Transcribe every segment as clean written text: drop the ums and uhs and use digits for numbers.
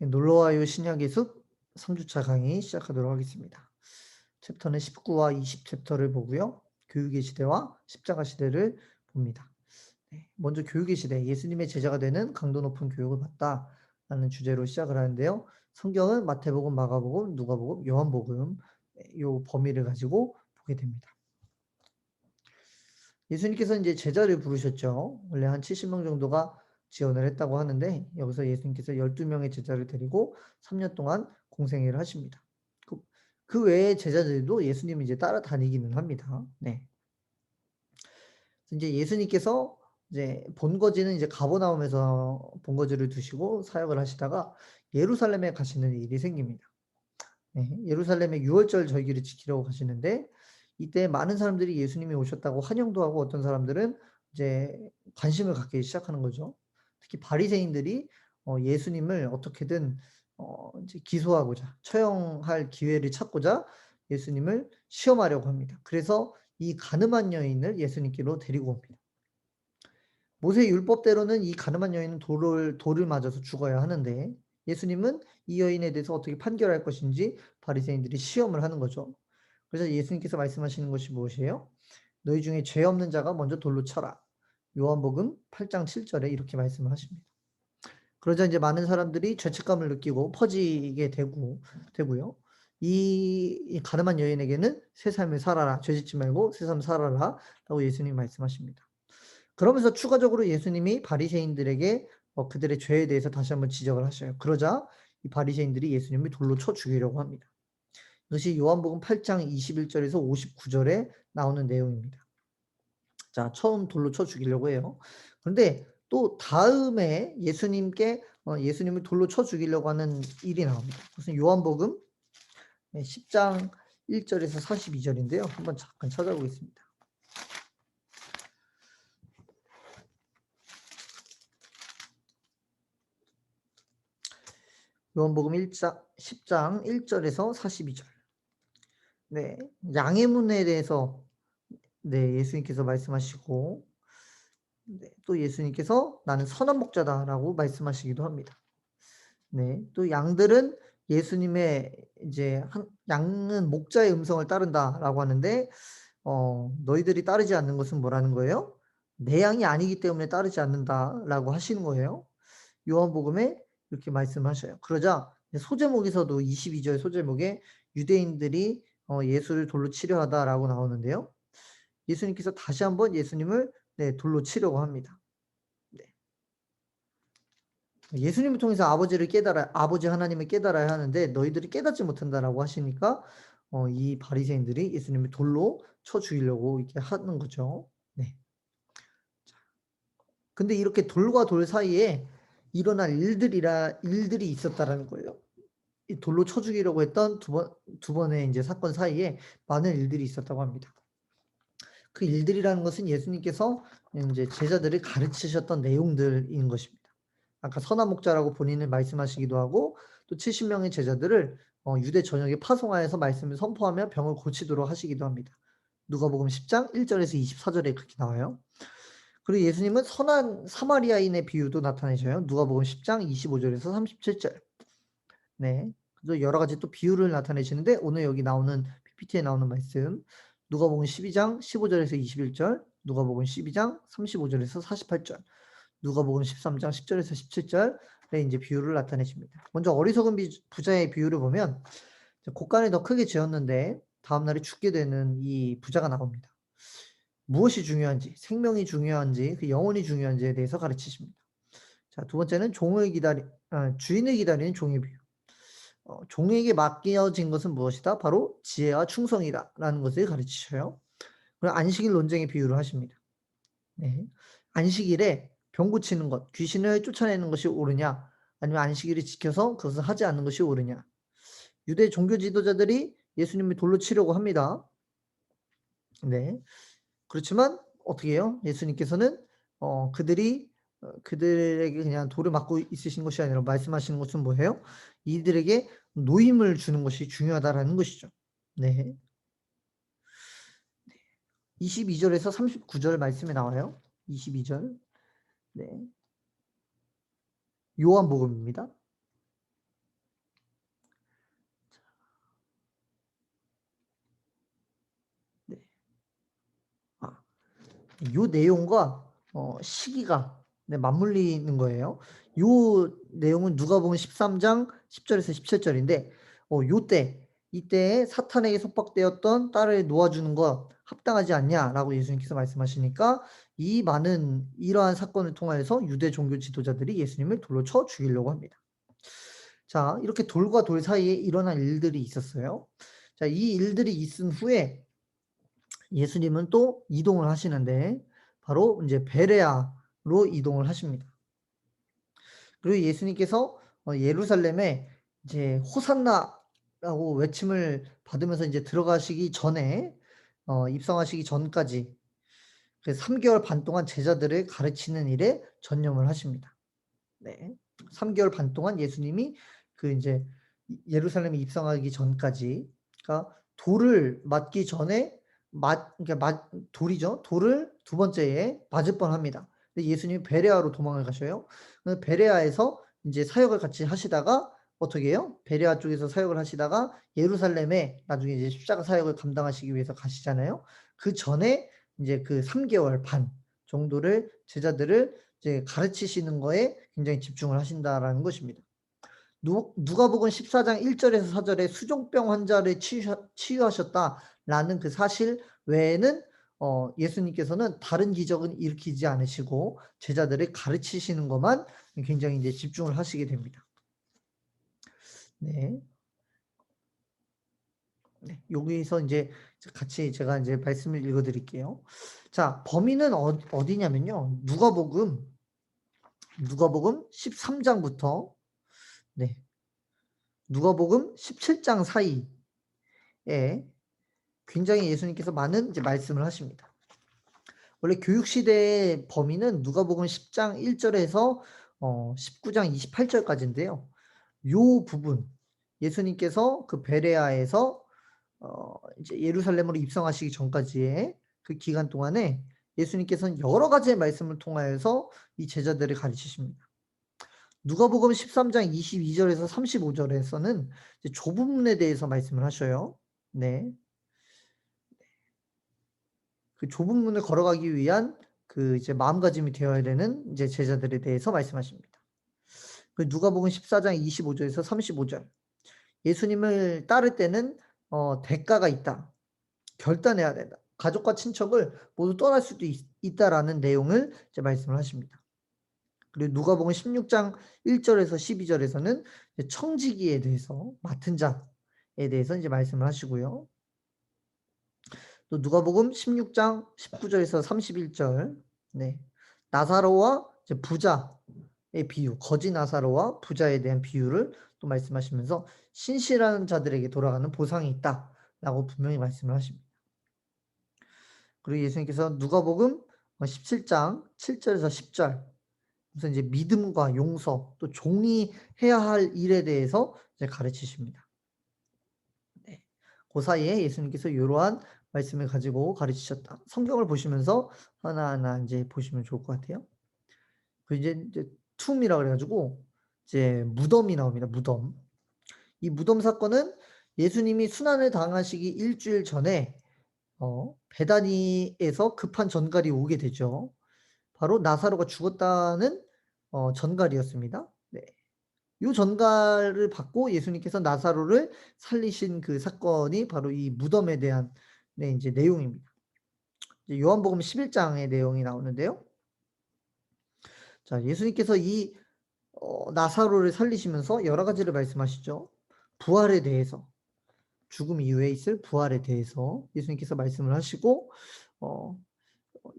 놀러와요 신약의 숲 3주차 강의 시작하도록 하겠습니다. 챕터는 19와 20 챕터를 보고요. 교육의 시대와 십자가 시대를 봅니다. 먼저 교육의 시대, 예수님의 제자가 되는 강도 높은 교육을 받다라는 주제로 시작을 하는데요. 성경은 마태복음, 마가복음, 누가복음, 요한복음 요 범위를 가지고 보게 됩니다. 예수님께서 이제 제자를 부르셨죠. 원래 한 70명 정도가 지원을 했다고 하는데 여기서 예수님께서 12명의 제자를 데리고 3년 동안 공생애를 하십니다. 그 외에 제자들도 예수님이 이제 따라다니기는 합니다. 네. 이제 예수님께서 이제 본거지는 이제 가버나움에서 본거지를 두시고 사역을 하시다가 예루살렘에 가시는 일이 생깁니다. 네. 예루살렘에 유월절 절기를 지키려고 가시는데 이때 많은 사람들이 예수님이 오셨다고 환영도 하고 어떤 사람들은 이제 관심을 갖기 시작하는 거죠. 특히 바리새인들이 예수님을 어떻게든 이제 기소하고자 처형할 기회를 찾고자 예수님을 시험하려고 합니다. 그래서 이 가늠한 여인을 예수님께로 데리고 옵니다. 모세 율법대로는 이 가늠한 여인은 돌을 맞아서 죽어야 하는데 예수님은 이 여인에 대해서 어떻게 판결할 것인지 바리새인들이 시험을 하는 거죠. 그래서 예수님께서 말씀하시는 것이 무엇이에요? 너희 중에 죄 없는 자가 먼저 돌로 쳐라. 요한복음 8장 7절에 이렇게 말씀을 하십니다. 그러자 이제 많은 사람들이 죄책감을 느끼고 퍼지게 되고요. 이 가늠한 여인에게는 새 삶을 살아라. 죄 짓지 말고 새 삶 살아라. 라고 예수님이 말씀하십니다. 그러면서 추가적으로 예수님이 바리새인들에게 그들의 죄에 대해서 다시 한번 지적을 하셔요. 그러자 이 바리새인들이 예수님을 돌로 쳐 죽이려고 합니다. 이것이 요한복음 8장 21절에서 59절에 나오는 내용입니다. 자, 처음 돌로 쳐 죽이려고 해요. 그런데 또 다음에 예수님을 돌로 쳐 죽이려고 하는 일이 나옵니다. 그것은 요한복음 10장 1절에서 42절인데요. 한번 잠깐 찾아보겠습니다. 요한복음 10장 1절에서 42절. 네. 양의 문에 대해서 예수님께서 말씀하시고 또 예수님께서 나는 선한 목자다라고 말씀하시기도 합니다. 네. 또 양들은 예수님의 이제 양은 목자의 음성을 따른다라고 하는데 너희들이 따르지 않는 것은 뭐라는 거예요? 내 양이 아니기 때문에 따르지 않는다라고 하시는 거예요. 요한복음에 이렇게 말씀하셔요. 그러자 소제목에서도 22절 소제목에 유대인들이 예수를 돌로 치려 하다라고 나오는데요. 예수님께서 다시 한번 예수님을 돌로 치려고 합니다. 네. 예수님을 통해서 아버지 하나님을 깨달아야 하는데 너희들이 깨닫지 못한다라고 하시니까 이 바리새인들이 예수님을 돌로 쳐 죽이려고 이렇게 하는 거죠. 네. 근데 이렇게 돌과 돌 사이에 일어날 일들이 있었다라는 거예요. 이 돌로 쳐 죽이려고 했던 두 번의 이제 사건 사이에 많은 일들이 있었다고 합니다. 그 일들이라는 것은 예수님께서 이제 제자들을 가르치셨던 내용들인 것입니다. 아까 선한 목자라고 본인을 말씀하시기도 하고 또 70명의 제자들을 유대 전역에 파송하여서 말씀을 선포하며 병을 고치도록 하시기도 합니다. 누가복음 10장 1절에서 24절에 그렇게 나와요. 그리고 예수님은 선한 사마리아인의 비유도 나타내셔요. 누가복음 10장 25절에서 37절. 네. 그래서 여러 가지 또 비유를 나타내시는데 오늘 여기 나오는 PPT에 나오는 말씀 누가복음 12장 15절에서 21절, 누가복음 12장 35절에서 48절, 누가복음 13장 10절에서 17절에 이제 비유를 나타내십니다. 먼저 어리석은 부자의 비유를 보면 곡간을 더 크게 지었는데 다음 날에 죽게 되는 이 부자가 나옵니다. 무엇이 중요한지, 생명이 중요한지, 그 영혼이 중요한지에 대해서 가르치십니다. 자, 두 번째는 주인을 기다리는 종의 비유. 종에게 맡겨진 것은 무엇이다? 바로 지혜와 충성이다라는 것을 가르치셔요. 그리고 안식일 논쟁의 비유를 하십니다. 네. 안식일에 병 고치는 것, 귀신을 쫓아내는 것이 옳으냐, 아니면 안식일을 지켜서 그것을 하지 않는 것이 옳으냐. 유대 종교 지도자들이 예수님을 돌로 치려고 합니다. 네. 그렇지만 어떻게 해요? 예수님께서는 그들에게 그냥 돌을 맞고 있으신 것이 아니라 말씀하시는 것은 뭐예요? 이들에게 노임을 주는 것이 중요하다라는 것이죠. 네. 22절에서 39절 말씀에 나와요. 22절. 네. 요한복음입니다. 요 내용과 시기가 맞물리는 거예요. 요 내용은 누가복음 13장 10절에서 17절인데 이때에 사탄에게 속박되었던 딸을 놓아주는 것 합당하지 않냐라고 예수님께서 말씀하시니까 이 많은 이러한 사건을 통하여서 유대 종교 지도자들이 예수님을 돌로 쳐 죽이려고 합니다. 자, 이렇게 돌과 돌 사이에 일어난 일들이 있었어요. 자, 이 일들이 있은 후에 예수님은 또 이동을 하시는데 바로 이제 베레아로 이동을 하십니다. 그리고 예수님께서 예루살렘에 이제 호산나라고 외침을 받으면서 이제 들어가시기 전에 입성하시기 전까지 그 3개월 반 동안 제자들을 가르치는 일에 전념을 하십니다. 네. 3개월 반 동안 예수님이 그 이제 예루살렘에 입성하기 전까지, 그러니까 돌을 맞기 전에 그러니까 돌이죠. 돌을 두 번째에 맞을 뻔합니다. 근데 예수님이 베레아로 도망을 가셔요. 베레아에서 이제 사역을 같이 하시다가 어떻게 해요? 베레아 쪽에서 사역을 하시다가 예루살렘에 나중에 이제 십자가 사역을 감당하시기 위해서 가시잖아요. 그 전에 이제 그 3개월 반 정도를 제자들을 이제 가르치시는 거에 굉장히 집중을 하신다라는 것입니다. 누가복음 14장 1절에서 4절에 수종병 환자를 치유하셨다라는 그 사실 외에는 예수님께서는 다른 기적은 일으키지 않으시고 제자들을 가르치시는 것만 굉장히 이제 집중을 하시게 됩니다. 네. 네, 여기서 이제 같이 제가 이제 말씀을 읽어드릴게요. 자, 범위는 어디냐면요. 누가복음 13장부터 네, 누가복음 17장 사이에 굉장히 예수님께서 많은 이제 말씀을 하십니다. 원래 교육 시대의 범위는 누가복음 10장 1절에서 19장 28절까지인데요. 요 부분 예수님께서 그 베레아에서 이제 예루살렘으로 입성하시기 전까지의 그 기간 동안에 예수님께서는 여러 가지의 말씀을 통하여서 이 제자들을 가르치십니다. 누가복음 13장 22절에서 35절에서는 이제 좁은 문에 대해서 말씀을 하셔요. 네. 그 좁은 문을 걸어가기 위한 그 이제 마음가짐이 되어야 되는 이제 제자들에 대해서 말씀하십니다. 그 누가복음 14장 25절에서 35절. 예수님을 따를 때는 대가가 있다. 결단해야 된다. 가족과 친척을 모두 떠날 수도 있다라는 내용을 이제 말씀을 하십니다. 그리고 누가복음 16장 1절에서 12절에서는 청지기에 대해서 맡은 자에 대해서 이제 말씀을 하시고요. 또 누가복음 16장 19절에서 31절, 네, 나사로와 이제 부자의 비유, 거지 나사로와 부자에 대한 비유를 또 말씀하시면서 신실한 자들에게 돌아가는 보상이 있다라고 분명히 말씀을 하십니다. 그리고 예수님께서 누가복음 17장 7절에서 10절, 그래서 이제 믿음과 용서 또 종이 해야 할 일에 대해서 이제 가르치십니다. 네. 그 사이에 예수님께서 이러한 말씀을 가지고 가르치셨다. 성경을 보시면서 하나하나 이제 보시면 좋을 것 같아요. 그 이제 툼이라 그래가지고 이제 무덤이 나옵니다. 무덤. 이 무덤 사건은 예수님이 순환을 당하시기 일주일 전에 베다니에서 급한 전갈이 오게 되죠. 바로 나사로가 죽었다는 전갈이었습니다. 네. 요 전갈을 받고 예수님께서 나사로를 살리신 그 사건이 바로 이 무덤에 대한 네, 이제 내용입니다. 이제 요한복음 11장의 내용이 나오는데요. 자, 예수님께서 이 나사로를 살리시면서 여러 가지를 말씀하시죠. 부활에 대해서, 죽음 이후에 있을 부활에 대해서 예수님께서 말씀을 하시고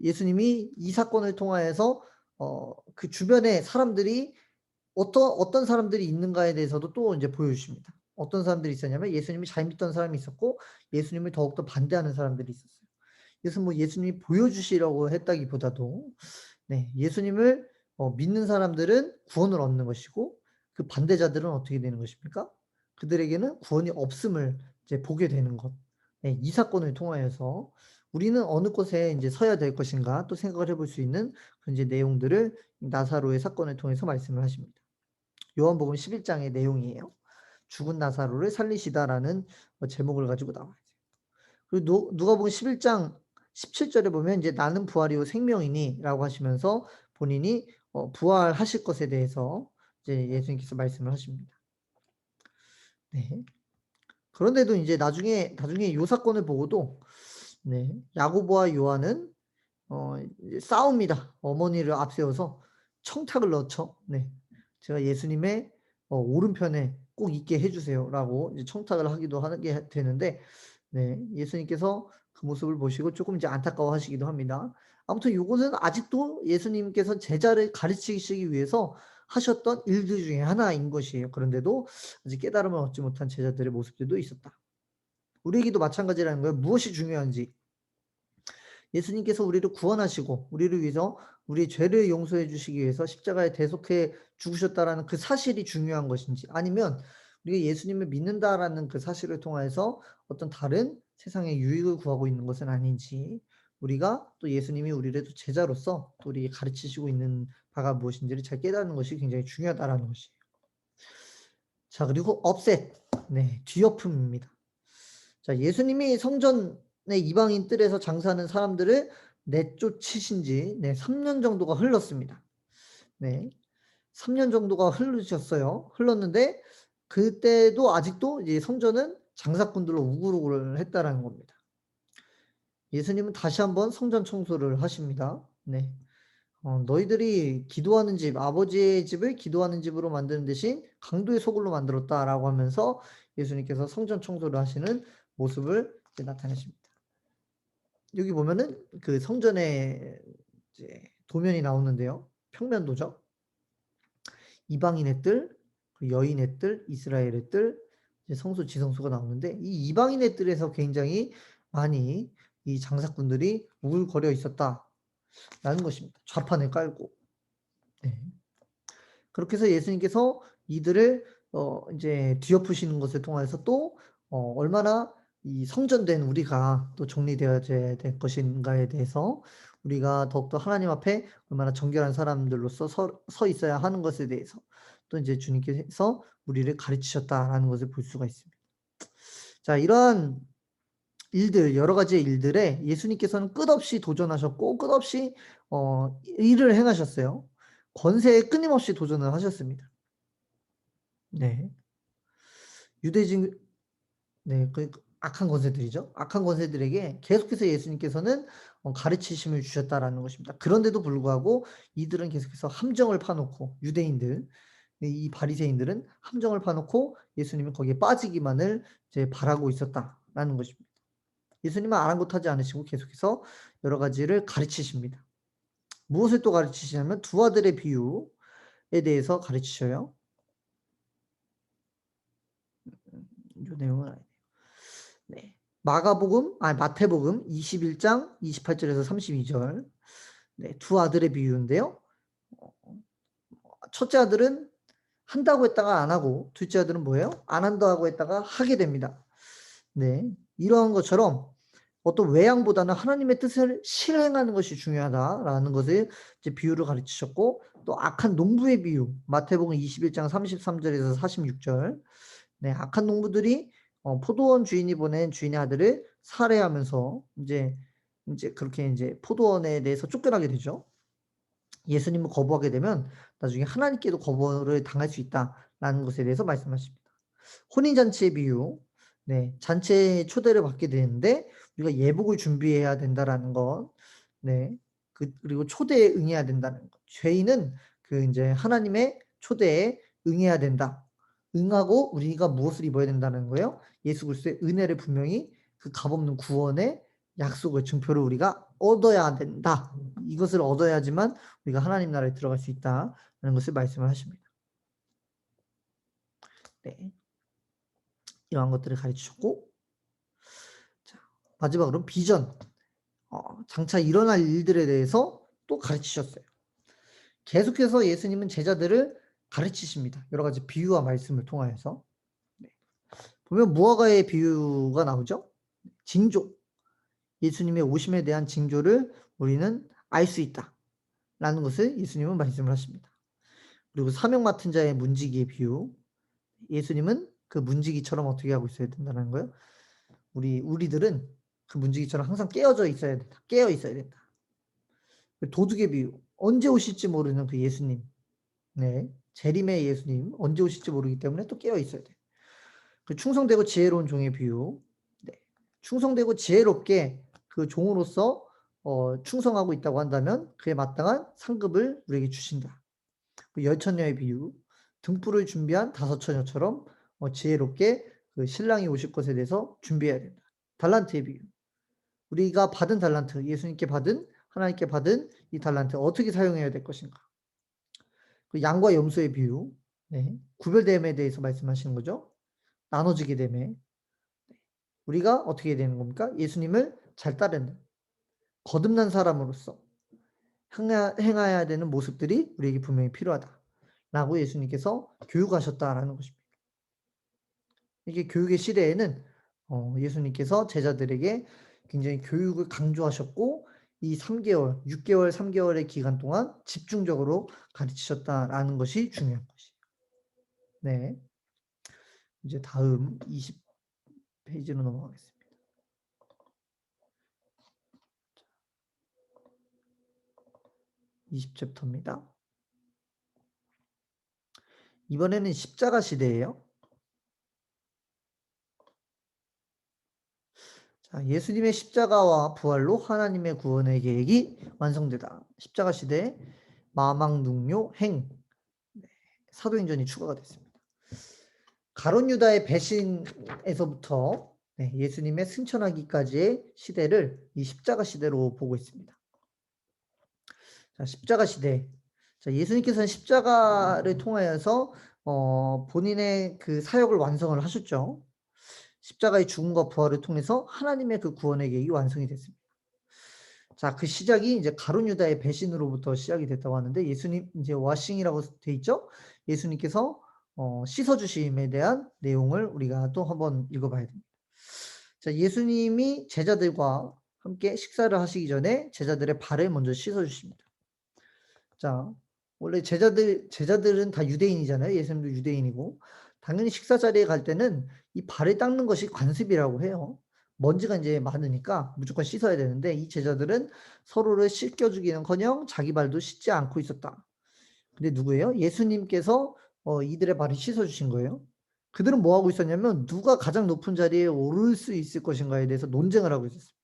예수님이 이 사건을 통하여서 그 주변에 사람들이 어떤 사람들이 있는가에 대해서도 또 이제 보여주십니다. 어떤 사람들이 있었냐면 예수님이 잘 믿던 사람이 있었고 예수님을 더욱더 반대하는 사람들이 있었어요. 그래서 뭐 예수님이 보여주시려고 했다기보다도 네, 예수님을 믿는 사람들은 구원을 얻는 것이고 그 반대자들은 어떻게 되는 것입니까? 그들에게는 구원이 없음을 이제 보게 되는 것. 네, 이 사건을 통하여서 우리는 어느 곳에 이제 서야 될 것인가 또 생각을 해볼 수 있는 그런 이제 내용들을 나사로의 사건을 통해서 말씀을 하십니다. 요한복음 11장의 내용이에요. 죽은 나사로를 살리시다라는 제목을 가지고 나와요. 그리고 누가복음 11장 17절에 보면 이제 나는 부활이요 생명이니라고 하시면서 본인이 부활하실 것에 대해서 이제 예수님께서 말씀을 하십니다. 네. 그런데도 이제 나중에 요 사건을 보고도 네, 야고보와 요한은 이제 싸웁니다. 어머니를 앞세워서 청탁을 넣죠. 네. 제가 예수님의 오른편에 꼭 있게 해 주세요라고 이제 청탁을 하기도 하게 되는데 네, 예수님께서 그 모습을 보시고 조금 이제 안타까워하시기도 합니다. 아무튼 요거는 아직도 예수님께서 제자를 가르치시기 위해서 하셨던 일들 중에 하나인 것이에요. 그런데도 아직 깨달음을 얻지 못한 제자들의 모습들도 있었다. 우리에게도 마찬가지라는 거예요. 무엇이 중요한지. 예수님께서 우리를 구원하시고 우리를 위해서 우리의 죄를 용서해 주시기 위해서 십자가에 대속해 죽으셨다라는 그 사실이 중요한 것인지, 아니면 우리가 예수님을 믿는다라는 그 사실을 통해서 어떤 다른 세상의 유익을 구하고 있는 것은 아닌지, 우리가 또 예수님이 우리를 또 제자로서 또 우리에게 가르치시고 있는 바가 무엇인지를 잘 깨닫는 것이 굉장히 중요하다라는 것이에요. 자, 그리고 업셋. 네, 뒤엎음입니다. 자, 예수님이 성전의 이방인 뜰에서 장사하는 사람들을 내쫓으신 지 3년 정도가 흘렀습니다. 네. 3년 정도가 흘렀는데 그때도 아직도 이제 성전은 장사꾼들로 우글우글 했다라는 겁니다. 예수님은 다시 한번 성전 청소를 하십니다. 네. 너희들이 기도하는 집, 아버지의 집을 기도하는 집으로 만드는 대신 강도의 소굴로 만들었다라고 하면서 예수님께서 성전 청소를 하시는 모습을 나타내십니다. 여기 보면은 그 성전의 이제 도면이 나오는데요. 평면도죠. 이방인의 뜰, 여인의 뜰, 이스라엘의 뜰, 성소 지성소가 나오는데 이 이방인의 뜰에서 굉장히 많이 이 장사꾼들이 우글거려 있었다라는 것입니다. 좌판을 깔고. 네. 그렇게 해서 예수님께서 이들을 이제 뒤엎으시는 것을 통해서 또 얼마나 이 성전된 우리가 또 정리되어야 될 것인가에 대해서 우리가 더욱더 하나님 앞에 얼마나 정결한 사람들로서 서 있어야 하는 것에 대해서 또 이제 주님께서 우리를 가르치셨다라는 것을 볼 수가 있습니다. 자, 이러한 일들, 여러 가지의 일들에 예수님께서는 끝없이 도전하셨고 끝없이 일을 행하셨어요. 권세에 끊임없이 도전을 하셨습니다. 네. 유대진, 네, 그 악한 권세들이죠. 악한 권세들에게 계속해서 예수님께서는 가르치심을 주셨다라는 것입니다. 그런데도 불구하고 이들은 계속해서 함정을 파놓고, 유대인들, 이 바리새인들은 함정을 파놓고 예수님은 거기에 빠지기만을 이제 바라고 있었다라는 것입니다. 예수님은 아랑곳하지 않으시고 계속해서 여러 가지를 가르치십니다. 무엇을 또 가르치시냐면 두 아들의 비유에 대해서 가르치셔요. 이 내용은 아니에요. 네. 마태복음 21장 28절에서 32절. 네, 두 아들의 비유인데요. 첫째 아들은 한다고 했다가 안 하고, 둘째 아들은 뭐예요? 안 한다고 했다가 하게 됩니다. 네. 이러한 것처럼 어떤 외양보다는 하나님의 뜻을 실행하는 것이 중요하다라는 것을 이제 비유를 가르치셨고, 또 악한 농부의 비유, 마태복음 21장 33절에서 46절. 네, 악한 농부들이 포도원 주인이 보낸 주인의 아들을 살해하면서 이제 그렇게 이제 포도원에 대해서 쫓겨나게 되죠. 예수님을 거부하게 되면 나중에 하나님께도 거부를 당할 수 있다라는 것에 대해서 말씀하십니다. 혼인잔치의 비유, 네, 잔치에 초대를 받게 되는데 우리가 예복을 준비해야 된다라는 것, 네, 그리고 초대에 응해야 된다는 것. 죄인은 그 이제 하나님의 초대에 응해야 된다. 응하고 우리가 무엇을 입어야 된다는 거예요? 예수 그리스도의 은혜를 분명히 그 값없는 구원의 약속을 증표를 우리가 얻어야 된다. 이것을 얻어야지만 우리가 하나님 나라에 들어갈 수 있다라는 것을 말씀을 하십니다. 네. 이러한 것들을 가르치셨고, 자, 마지막으로 비전, 장차 일어날 일들에 대해서 또 가르치셨어요. 계속해서 예수님은 제자들을 가르치십니다. 여러 가지 비유와 말씀을 통하여서. 네. 보면 무화과의 비유가 나오죠. 징조, 예수님의 오심에 대한 징조를 우리는 알 수 있다라는 것을 예수님은 말씀을 하십니다. 그리고 사명 맡은 자의 문지기의 비유, 예수님은 그 문지기처럼 어떻게 하고 있어야 된다는 거예요. 우리들은 그 문지기처럼 항상 깨어져 있어야 된다. 깨어 있어야 된다. 도둑의 비유. 언제 오실지 모르는 그 예수님. 네. 재림의 예수님. 언제 오실지 모르기 때문에 또 깨어 있어야 돼. 그 충성되고 지혜로운 종의 비유. 네. 충성되고 지혜롭게 그 종으로서 충성하고 있다고 한다면 그에 마땅한 상급을 우리에게 주신다. 그 열처녀의 비유. 등불을 준비한 다섯 처녀처럼 지혜롭게 그 신랑이 오실 것에 대해서 준비해야 된다. 달란트의 비유. 우리가 받은 달란트, 예수님께 받은 하나님께 받은 이 달란트 어떻게 사용해야 될 것인가? 그 양과 염소의 비유, 네. 구별됨에 대해서 말씀하시는 거죠. 나눠지게 됨에 우리가 어떻게 되는 겁니까? 예수님을 잘 따르는 거듭난 사람으로서 행해야 되는 모습들이 우리에게 분명히 필요하다라고 예수님께서 교육하셨다라는 것입니다. 이게 교육의 시대에는 예수님께서 제자들에게 굉장히 교육을 강조하셨고 이 3개월, 6개월, 3개월의 기간 동안 집중적으로 가르치셨다라는 것이 중요한 것이에요. 네. 이제 다음 20페이지로 넘어가겠습니다. 20챕터입니다. 이번에는 십자가 시대예요. 자, 예수님의 십자가와 부활로 하나님의 구원의 계획이 완성되다. 십자가 시대에 마망능료 행 사도행전이 추가가 됐습니다. 가룟 유다의 배신에서부터 예수님의 승천하기까지의 시대를 이 십자가 시대로 보고 있습니다. 자, 십자가 시대. 자, 예수님께서는 십자가를 통하여서 본인의 그 사역을 완성을 하셨죠. 십자가의 죽음과 부활을 통해서 하나님의 그 구원의 계획이 완성이 됐습니다. 자, 그 시작이 이제 가룟 유다의 배신으로부터 시작이 됐다고 하는데 예수님 이제 와싱이라고 돼 있죠. 예수님께서 씻어 주심에 대한 내용을 우리가 또 한번 읽어봐야 됩니다. 자, 예수님이 제자들과 함께 식사를 하시기 전에 제자들의 발을 먼저 씻어 주십니다. 자, 원래 제자들은 다 유대인이잖아요. 예수님도 유대인이고 당연히 식사 자리에 갈 때는 이 발을 닦는 것이 관습이라고 해요. 먼지가 이제 많으니까 무조건 씻어야 되는데 이 제자들은 서로를 씻겨주기는커녕 자기 발도 씻지 않고 있었다. 근데 누구예요? 예수님께서 이들의 발을 씻어주신 거예요. 그들은 뭐 하고 있었냐면 누가 가장 높은 자리에 오를 수 있을 것인가에 대해서 논쟁을 하고 있었어요.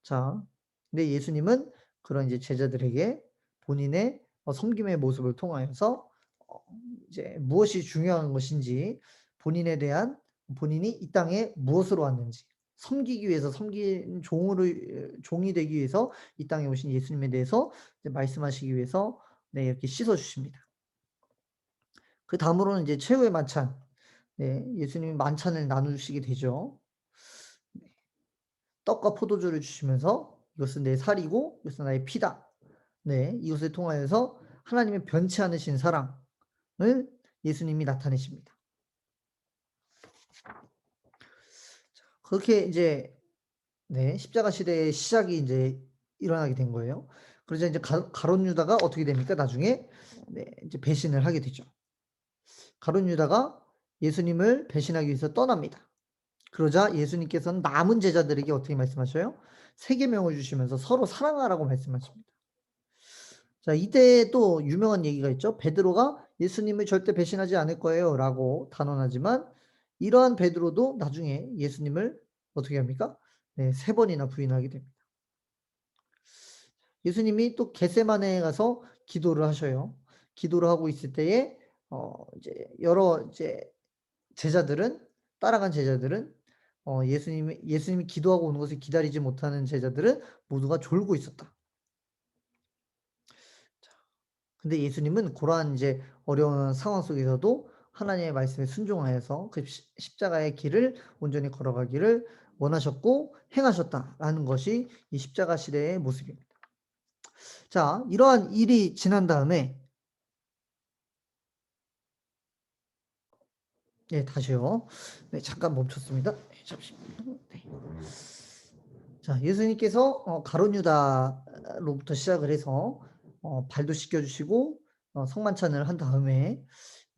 자, 근데 예수님은 그런 이제 제자들에게 본인의 섬김의 모습을 통하여서 어 이제 무엇이 중요한 것인지 본인이 이 땅에 무엇으로 왔는지 섬기기 위해서 종이 되기 위해서 이 땅에 오신 예수님에 대해서 이제 말씀하시기 위해서 이렇게 씻어 주십니다. 그다음으로는 이제 최후의 만찬. 네, 예수님이 만찬을 나누 주시게 되죠. 네. 떡과 포도주를 주시면서 "이것은 내 살이고 이것은 나의 피다." 네, 이것을 통하여서 하나님의 변치 않으신 사랑을 예수님이 나타내십니다. 그렇게 이제 십자가 시대의 시작이 이제 일어나게 된 거예요. 그러자 이제 가룟 유다가 어떻게 됩니까? 나중에 이제 배신을 하게 되죠. 가룟 유다가 예수님을 배신하기 위해서 떠납니다. 그러자 예수님께서는 남은 제자들에게 어떻게 말씀하셔요? 세 계명을 주시면서 서로 사랑하라고 말씀하십니다. 자, 이때 또 유명한 얘기가 있죠. 베드로가 "예수님을 절대 배신하지 않을 거예요."라고 단언하지만 이러한 베드로도 나중에 예수님을 어떻게 합니까? 네, 3번이나 부인하게 됩니다. 예수님이 또 겟세마네에 가서 기도를 하셔요. 기도를 하고 있을 때에 이제 여러 이제 제자들은 따라간 제자들은 예수님이 기도하고 오는 것을 기다리지 못하는 제자들은 모두가 졸고 있었다. 근데 예수님은 그러한 이제 어려운 상황 속에서도 하나님의 말씀에 순종하여서 그 십자가의 길을 온전히 걸어가기를 원하셨고 행하셨다라는 것이 이 십자가 시대의 모습입니다. 자, 이러한 일이 지난 다음에 다시요. 네, 잠깐 멈췄습니다. 네, 잠시만요. 네. 자, 예수님께서 가룟 유다로부터 시작을 해서 발도 씻겨 주시고 성만찬을 한 다음에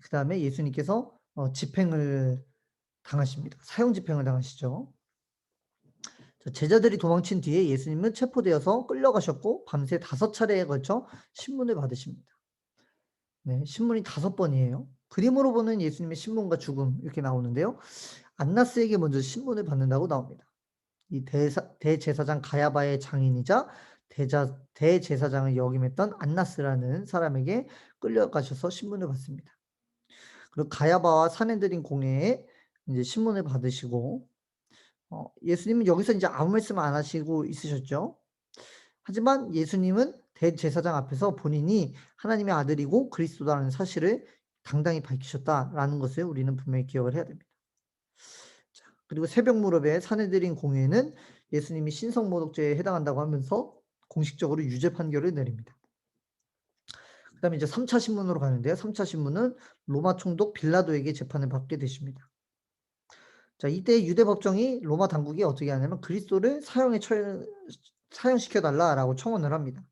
그다음에 예수님께서 집행을 당하십니다. 사형 집행을 당하시죠. 제자들이 도망친 뒤에 예수님은 체포되어서 끌려가셨고 밤새 5차례에 걸쳐 신문을 받으십니다. 네, 신문이 5번이에요. 그림으로 보는 예수님의 신문과 죽음 이렇게 나오는데요. 안나스에게 먼저 신문을 받는다고 나옵니다. 이 대제사장 가야바의 장인이자 대제사장을 역임했던 안나스라는 사람에게 끌려가셔서 신문을 받습니다. 그리고 가야바와 산헤드린 공회에 이제 신문을 받으시고 예수님은 여기서 이제 아무 말씀 안 하시고 있으셨죠. 하지만 예수님은 대제사장 앞에서 본인이 하나님의 아들이고 그리스도라는 사실을 당당히 밝히셨다라는 것을 우리는 분명히 기억을 해야 됩니다. 자, 그리고 새벽 무렵에 산헤드린 공회는 예수님이 신성모독죄에 해당한다고 하면서 공식적으로 유죄 판결을 내립니다. 그다음에 이제 3차 신문으로 가는데요. 3차 신문은 로마 총독 빌라도에게 재판을 받게 되십니다. 자, 이때 유대 법정이 로마 당국이 어떻게 하냐면 그리스도를 사형시켜 달라라고 청원을 합니다.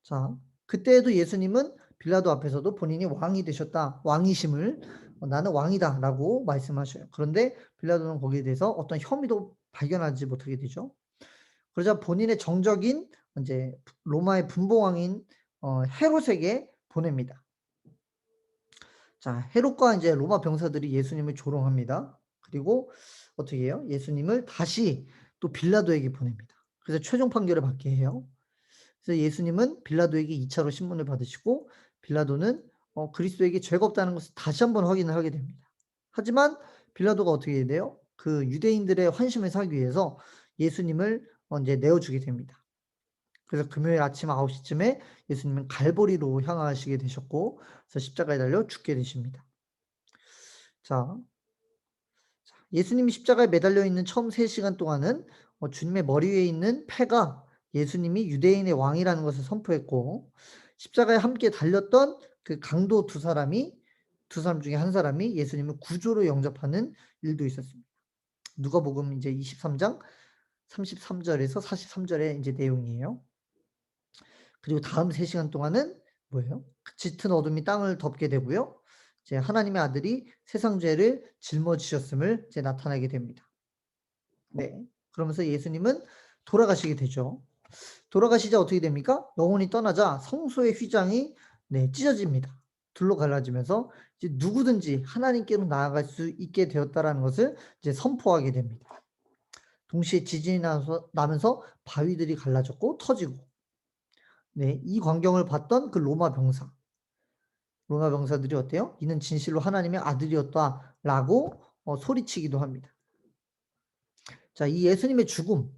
자, 그때에도 예수님은 빌라도 앞에서도 본인이 왕이 되셨다, 왕이심을 나는 왕이다라고 말씀하셔요. 그런데 빌라도는 거기에 대해서 어떤 혐의도 발견하지 못하게 되죠. 그러자 본인의 정적인 이제 로마의 분봉왕인 헤롯에게 보냅니다. 자, 헤롯과 이제 로마 병사들이 예수님을 조롱합니다. 그리고 어떻게 해요? 예수님을 다시 또 빌라도에게 보냅니다. 그래서 최종 판결을 받게 해요. 그래서 예수님은 빌라도에게 2차로 신문을 받으시고 빌라도는 그리스도에게 죄가 없다는 것을 다시 한번 확인을 하게 됩니다. 하지만 빌라도가 어떻게 해야 돼요? 그 유대인들의 환심을 사기 위해서 예수님을 이제 내어주게 됩니다. 그래서 금요일 아침 9시쯤에 예수님은 갈보리로 향하시게 되셨고 그래서 십자가에 달려 죽게 되십니다. 자, 예수님이 십자가에 매달려 있는 처음 3시간 동안은 주님의 머리 위에 있는 패가 예수님이 유대인의 왕이라는 것을 선포했고 십자가에 함께 달렸던 그 강도 두 사람 중에 한 사람이 예수님을 구조로 영접하는 일도 있었습니다. 누가복음 이제 23장 33절에서 43절의 이제 내용이에요. 그리고 다음 3시간 동안은 뭐예요? 짙은 어둠이 땅을 덮게 되고요. 이제 하나님의 아들이 세상 죄를 짊어지셨음을 이제 나타나게 됩니다. 네. 그러면서 예수님은 돌아가시게 되죠. 돌아가시자 어떻게 됩니까? 영혼이 떠나자 성소의 휘장이 찢어집니다. 둘로 갈라지면서 이제 누구든지 하나님께로 나아갈 수 있게 되었다라는 것을 이제 선포하게 됩니다. 동시에 지진이 나면서 바위들이 갈라졌고 터지고 이 광경을 봤던 그 로마 병사들이 어때요? 이는 진실로 하나님의 아들이었다라고 소리치기도 합니다. 자, 이 예수님의 죽음,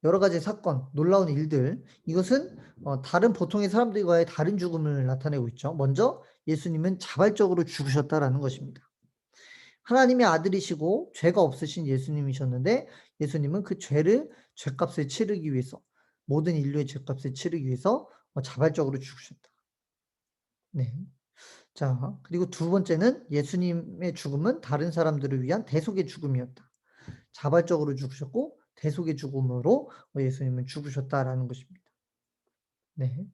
여러 가지 사건, 놀라운 일들, 이것은 다른 보통의 사람들과의 다른 죽음을 나타내고 있죠. 먼저 예수님은 자발적으로 죽으셨다라는 것입니다. 하나님의 아들이시고 죄가 없으신 예수님이셨는데 예수님은 그 죄값을 치르기 위해서 모든 인류의 죄값을 치르기 위해서 자발적으로 죽으셨다. 네. 자, 그리고 두 번째는 예수님의 죽음은 다른 사람들을 위한 대속의 죽음이었다. 자발적으로 죽으셨고 대속의 죽음으로 예수님은 죽으셨다라는 것입니다. 네.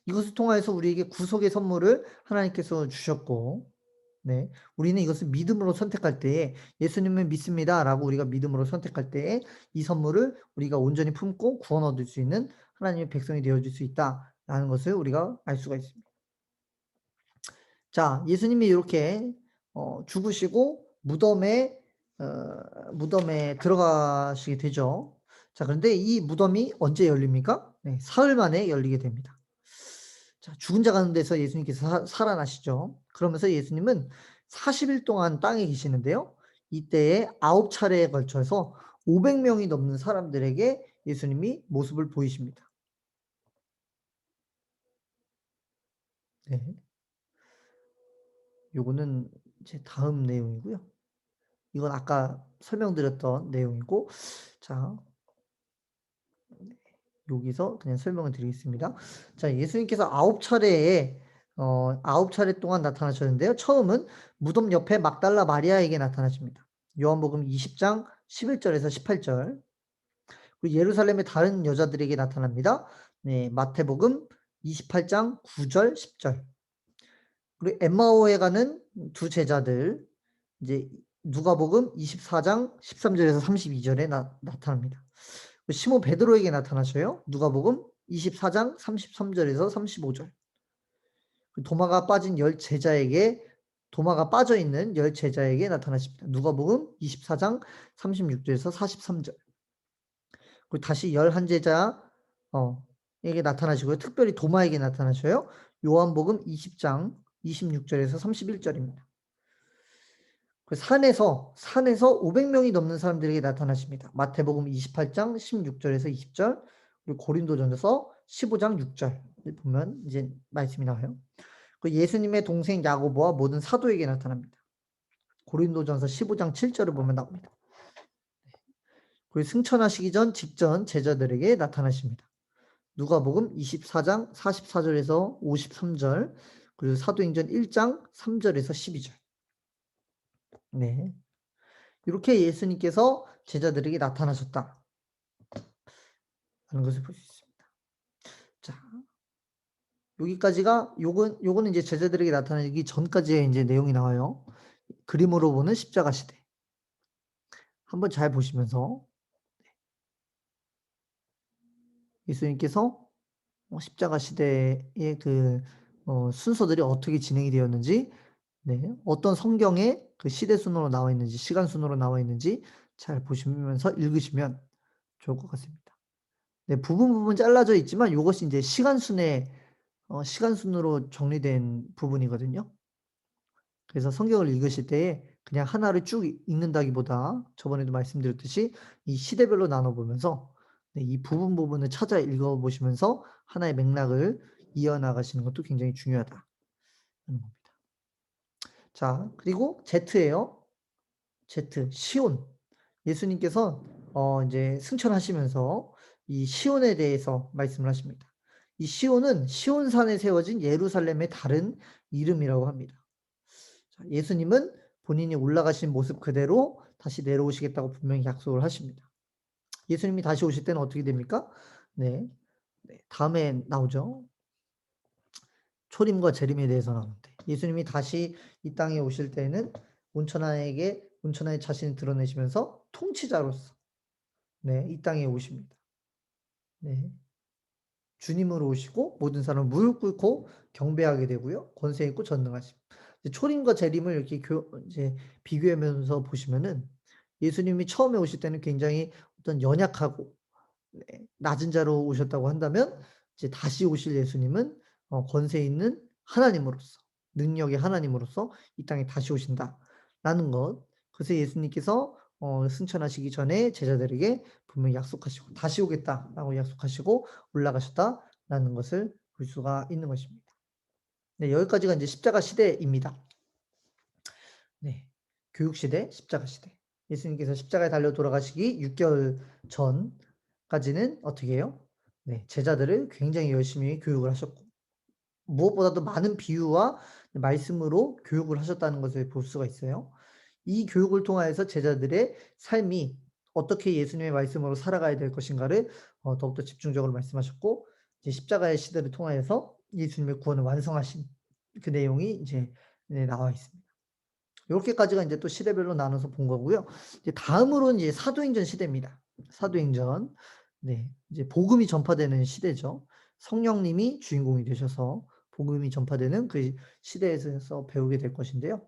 이것을 통하여서 우리에게 구속의 선물을 하나님께서 주셨고 네. 우리는 이것을 믿음으로 선택할 때에 예수님을 믿습니다라고 우리가 믿음으로 선택할 때에 이 선물을 우리가 온전히 품고 구원 얻을 수 있는 하나님의 백성이 되어줄 수 있다라는 것을 우리가 알 수가 있습니다. 자, 예수님이 이렇게 죽으시고 무덤에 들어가시게 되죠. 자, 그런데 이 무덤이 언제 열립니까? 네, 사흘 만에 열리게 됩니다. 자, 죽은 자 가운데서 예수님께서 살아나시죠. 그러면서 예수님은 40일 동안 땅에 계시는데요. 이때에 9차례에 걸쳐서 500명이 넘는 사람들에게 예수님이 모습을 보이십니다. 네. 요거는 이제 다음 내용이고요. 이건 아까 설명드렸던 내용이고, 자, 여기서 그냥 설명을 드리겠습니다. 자, 예수님께서 9차례에 9차례 동안 나타나셨는데요. 처음은 무덤 옆에 막달라 마리아에게 나타나십니다. 요한복음 20장 11절에서 18절. 그리고 예루살렘의 다른 여자들에게 나타납니다. 네, 마태복음 28장 9절 10절. 그리고 엠마오에 가는 두 제자들 이제 누가복음 24장 13절에서 32절에 나타납니다. 시몬 베드로에게 나타나셔요. 누가복음 24장 33절에서 35절. 도마가 빠져 있는 열 제자에게 나타나십니다. 누가복음 24장 36절에서 43절. 그리고 다시 11제자 에게 나타나시고요. 특별히 도마에게 나타나셔요. 요한복음 20장 26절에서 31절입니다. 산에서 500명이 넘는 사람들에게 나타나십니다. 마태복음 28장 16절에서 20절, 그리고 고린도전서 15장 6절 보면 이제 말씀이 나와요. 그 예수님의 동생 야고보와 모든 사도에게 나타납니다. 고린도전서 15장 7절을 보면 나옵니다. 그리고 승천하시기 직전 제자들에게 나타나십니다. 누가복음 24장 44절에서 53절, 그리고 사도행전 1장 3절에서 12절. 네. 이렇게 예수님께서 제자들에게 나타나셨다 하는 것을 볼 수 있습니다. 자, 여기까지가 요거는 이제 제자들에게 나타나기 전까지의 이제 내용이 나와요. 그림으로 보는 십자가 시대. 한번 잘 보시면서 예수님께서 십자가 시대의 그 순서들이 어떻게 진행이 되었는지, 네, 어떤 성경에 그 시대 순으로 나와 있는지, 시간 순으로 나와 있는지 잘 보시면서 읽으시면 좋을 것 같습니다. 네, 부분 잘라져 있지만 요것이 이제 시간 순으로 정리된 부분이거든요. 그래서 성경을 읽으실 때에 그냥 하나를 쭉 읽는다기보다 저번에도 말씀드렸듯이 이 시대별로 나눠 보면서 네, 이 부분을 찾아 읽어 보시면서 하나의 맥락을 이어나가시는 것도 굉장히 중요하다는 겁니다. 자, 그리고 Z예요. Z, 시온. 예수님께서 이제 승천하시면서 이 시온에 대해서 말씀을 하십니다. 이 시온은 시온산에 세워진 예루살렘의 다른 이름이라고 합니다. 자, 예수님은 본인이 올라가신 모습 그대로 다시 내려오시겠다고 분명히 약속을 하십니다. 예수님이 다시 오실 때는 어떻게 됩니까? 네. 네, 다음에 나오죠. 초림과 재림에 대해서 나오는데 예수님이 다시 이 땅에 오실 때는 온천하의 자신을 드러내시면서 통치자로서 네, 이 땅에 오십니다. 네. 주님으로 오시고 모든 사람을 무릎 꿇고 경배하게 되고요. 권세 있고 전능하심. 초림과 재림을 이렇게 이제 비교하면서 보시면은 예수님이 처음에 오실 때는 굉장히 어떤 연약하고 네, 낮은 자로 오셨다고 한다면 이제 다시 오실 예수님은 권세 있는 하나님으로서 능력의 하나님으로서 이 땅에 다시 오신다라는 것. 그래서 예수님께서 승천하시기 전에 제자들에게 분명히 약속하시고 다시 오겠다라고 약속하시고 올라가셨다라는 것을 볼 수가 있는 것입니다. 네, 여기까지가 이제 십자가 시대입니다. 네, 교육 시대, 십자가 시대. 예수님께서 십자가에 달려 돌아가시기 6개월 전까지는 어떻게 해요? 네, 제자들을 굉장히 열심히 교육을 하셨고 무엇보다도 많은 비유와 말씀으로 교육을 하셨다는 것을 볼 수가 있어요. 이 교육을 통하여서 제자들의 삶이 어떻게 예수님의 말씀으로 살아가야 될 것인가를 더욱더 집중적으로 말씀하셨고 이제 십자가의 시대를 통하여서 예수님의 구원을 완성하신 그 내용이 이제 네, 나와 있습니다. 요렇게까지가 이제 또 시대별로 나눠서 본 거고요. 이제 다음으로는 이제 사도행전 시대입니다. 사도행전. 네. 이제 복음이 전파되는 시대죠. 성령님이 주인공이 되셔서 복음이 전파되는 그 시대에서 배우게 될 것인데요.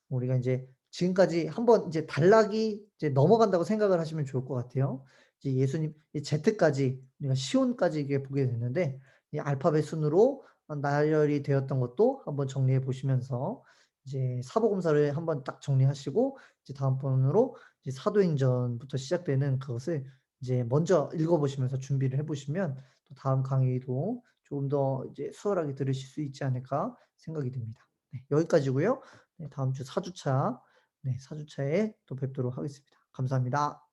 우리가 이제 지금까지 한번 이제 단락이 이제 넘어간다고 생각을 하시면 좋을 것 같아요. 이제 예수님 이 Z까지 우리가 시온까지 이게 보게 됐는데 이 알파벳 순으로 나열이 되었던 것도 한번 정리해 보시면서 이제 사복음서를 한번 딱 정리하시고 이제 다음번으로 이제 사도행전부터 시작되는 그것을 이제 먼저 읽어 보시면서 준비를 해 보시면 또 다음 강의도 조금 더 이제 수월하게 들으실 수 있지 않을까 생각이 듭니다. 네, 여기까지고요. 네, 다음 주 4주차 네, 4주차에 또 뵙도록 하겠습니다. 감사합니다.